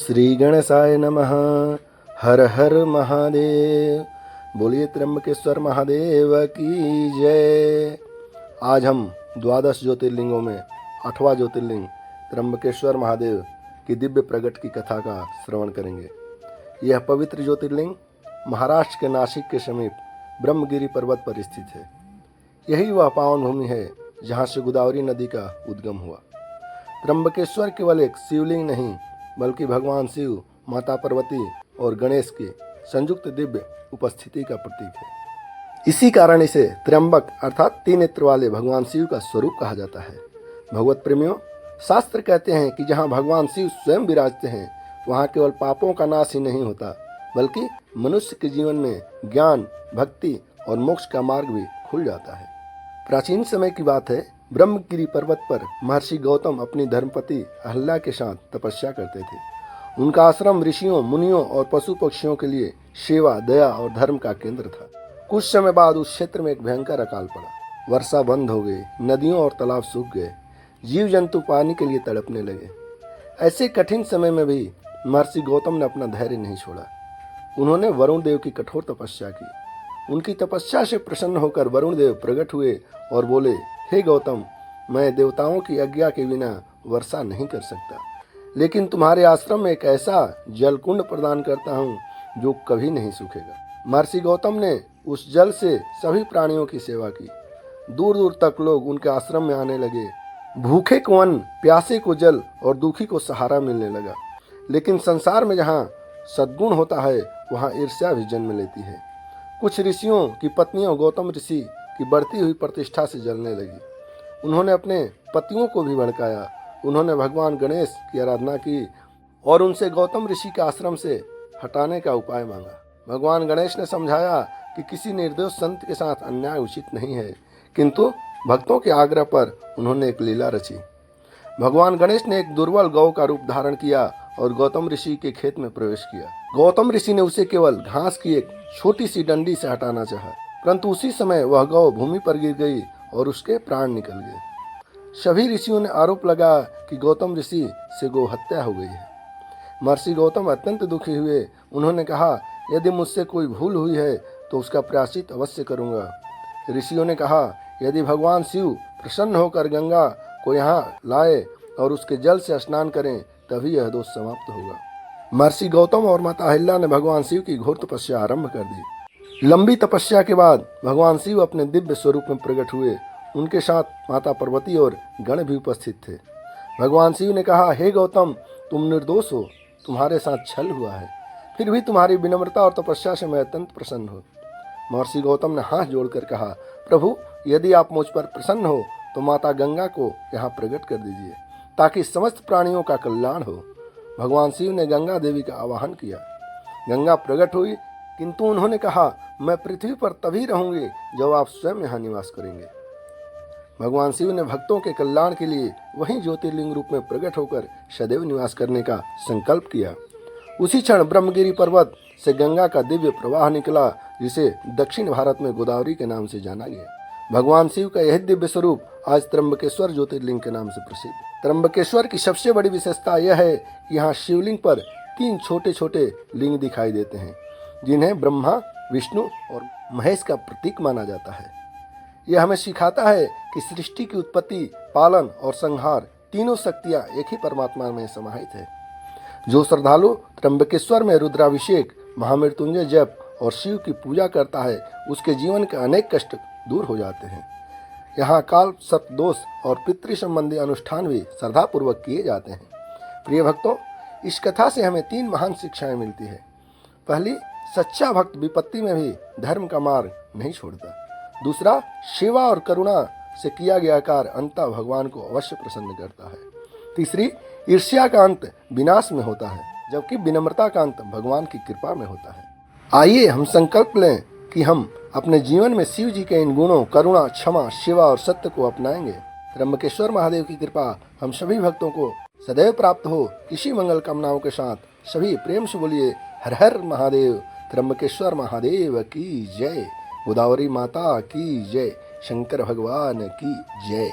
श्री गणेशाय नमः। हर हर महादेव। बोलिए त्र्यंबकेश्वर महादेव की जय। आज हम 12 ज्योतिर्लिंगों में 8वां ज्योतिर्लिंग त्र्यंबकेश्वर महादेव की दिव्य प्रगट की कथा का श्रवण करेंगे। यह पवित्र ज्योतिर्लिंग महाराष्ट्र के नासिक के समीप ब्रह्मगिरी पर्वत पर स्थित है। यही वह पावन भूमि है जहाँ से गोदावरी नदी का उद्गम हुआ। त्र्यंबकेश्वर केवल एक शिवलिंग नहीं बल्कि भगवान शिव, माता पार्वती और गणेश की संयुक्त दिव्य उपस्थिति का प्रतीक है। इसी कारण इसे त्र्यंबक अर्थात 3 नेत्र वाले भगवान शिव का स्वरूप कहा जाता है। भगवत प्रेमियों, शास्त्र कहते हैं कि जहाँ भगवान शिव स्वयं विराजते हैं वहाँ केवल पापों का नाश ही नहीं होता बल्कि मनुष्य के जीवन में ज्ञान, भक्ति और मोक्ष का मार्ग भी खुल जाता है। प्राचीन समय की बात है, ब्रह्मगिरी पर्वत पर महर्षि गौतम अपनी धर्मपति अहल्या के साथ तपस्या करते थे। उनका आश्रम ऋषियों, मुनियों और पशु पक्षियों के लिए सेवा, दया और धर्म का केंद्र था। कुछ समय बाद उस क्षेत्र में एक भयंकर अकाल पड़ा। वर्षा बंद हो गई, नदियों और तालाब सूख गए, जीव जंतु पानी के लिए तड़पने लगे। ऐसे कठिन समय में भी महर्षि गौतम ने अपना धैर्य नहीं छोड़ा। उन्होंने वरुण देव की कठोर तपस्या की। उनकी तपस्या से प्रसन्न होकर वरुण देव प्रकट हुए और बोले, हे गौतम, मैं देवताओं की आज्ञा के बिना वर्षा नहीं कर सकता, लेकिन तुम्हारे आश्रम में एक ऐसा जलकुंड प्रदान करता हूँ जो कभी नहीं सूखेगा। महर्षि गौतम ने उस जल से सभी प्राणियों की सेवा की। दूर दूर तक लोग उनके आश्रम में आने लगे। भूखे को अन्न, प्यासे को जल और दुखी को सहारा मिलने लगा। लेकिन संसार में जहाँ सद्गुण होता है वहाँ ईर्ष्या भी जन्म लेती है। कुछ ऋषियों की पत्नियां गौतम ऋषि की बढ़ती हुई प्रतिष्ठा से जलने लगी। उन्होंने अपने पतियों को भी भड़काया। उन्होंने भगवान गणेश की आराधना की और उनसे गौतम ऋषि के आश्रम से हटाने का उपाय मांगा। भगवान गणेश ने समझाया कि किसी निर्दोष संत के साथ अन्याय उचित नहीं है, किंतु भक्तों के आग्रह पर उन्होंने एक लीला रची। भगवान गणेश ने एक दुर्बल गौ का रूप धारण किया और गौतम ऋषि के खेत में प्रवेश किया। गौतम ऋषि ने उसे केवल घास की एक छोटी सी डंडी से हटाना चाहा, परंतु उसी समय वह गौ भूमि पर गिर गई और उसके प्राण निकल गए। सभी ऋषियों ने आरोप लगाया कि गौतम ऋषि से गौ हत्या हो गई है। महर्षि गौतम अत्यंत दुखी हुए। उन्होंने कहा, यदि मुझसे कोई भूल हुई है तो उसका प्रायश्चित अवश्य करूंगा। ऋषियों ने कहा, यदि भगवान शिव प्रसन्न होकर गंगा को यहाँ लाए और उसके जल से स्नान करें तभी यह दोष समाप्त होगा। महर्षि गौतम और माता अहिल्या ने भगवान शिव की घोर तपस्या आरंभ कर दी। लंबी तपस्या के बाद भगवान शिव अपने दिव्य स्वरूप में प्रकट हुए। उनके साथ माता पार्वती और गण भी उपस्थित थे। भगवान शिव ने कहा, हे गौतम, तुम निर्दोष हो, तुम्हारे साथ छल हुआ है, फिर भी तुम्हारी विनम्रता और तपस्या से मैं अत्यंत प्रसन्न हूँ। महर्षि गौतम ने हाथ जोड़कर कहा, प्रभु, यदि आप मुझ पर प्रसन्न हो तो माता गंगा को यहाँ प्रकट कर दीजिए ताकि समस्त प्राणियों का कल्याण हो। भगवान शिव ने गंगा देवी का आवाहन किया। गंगा प्रकट हुई, किंतु उन्होंने कहा, मैं पृथ्वी पर तभी रहूंगी जब आप स्वयं यहाँ निवास करेंगे। भगवान शिव ने भक्तों के कल्याण के लिए वहीं ज्योतिर्लिंग रूप में प्रकट होकर सदैव निवास करने का संकल्प किया। उसी क्षण ब्रह्मगिरी पर्वत से गंगा का दिव्य प्रवाह निकला, जिसे दक्षिण भारत में गोदावरी के नाम से जाना गया। भगवान शिव का यह दिव्य स्वरूप आज त्र्यंबकेश्वर ज्योतिर्लिंग के नाम से प्रसिद्ध है। त्र्यंबकेश्वर की सबसे बड़ी विशेषता यह है कि यहाँ शिवलिंग पर 3 छोटे छोटे लिंग दिखाई देते हैं, जिन्हें ब्रह्मा, विष्णु और महेश का प्रतीक माना जाता है। यह हमें सिखाता है कि सृष्टि की उत्पत्ति, पालन और संहार तीनों शक्तियाँ एक ही परमात्मा में समाहित है। जो श्रद्धालु त्र्यंबकेश्वर में रुद्राभिषेक, महामृत्युंजय जप और शिव की पूजा करता है उसके जीवन के अनेक कष्ट दूर हो जाते हैं। यहाँ काल सर्प दोष और पितृ संबंधी अनुष्ठान भी श्रद्धापूर्वक किए जाते हैं। प्रिय भक्तों, इस कथा से हमें 3 महान शिक्षाएं मिलती है। पहली, सच्चा भक्त विपत्ति में भी धर्म का मार्ग नहीं छोड़ता। दूसरा, सेवा और करुणा से किया गया कार्य अंततः भगवान को अवश्य प्रसन्न करता है। तीसरी, ईर्ष्या का अंत विनाश में होता है, जबकि विनम्रता का अंत भगवान की कृपा में होता है। आइए हम संकल्प लें कि हम अपने जीवन में शिव जी के इन गुणों करुणा, क्षमा, सेवा और सत्य को अपनाएंगे। त्र्यंबकेश्वर महादेव की कृपा हम सभी भक्तों को सदैव प्राप्त हो। इसी मंगल कामनाओं के साथ सभी प्रेम से बोलिए, हर हर महादेव। त्र्यंबकेश्वर महादेव की जय। गोदावरी माता की जय। शंकर भगवान की जय।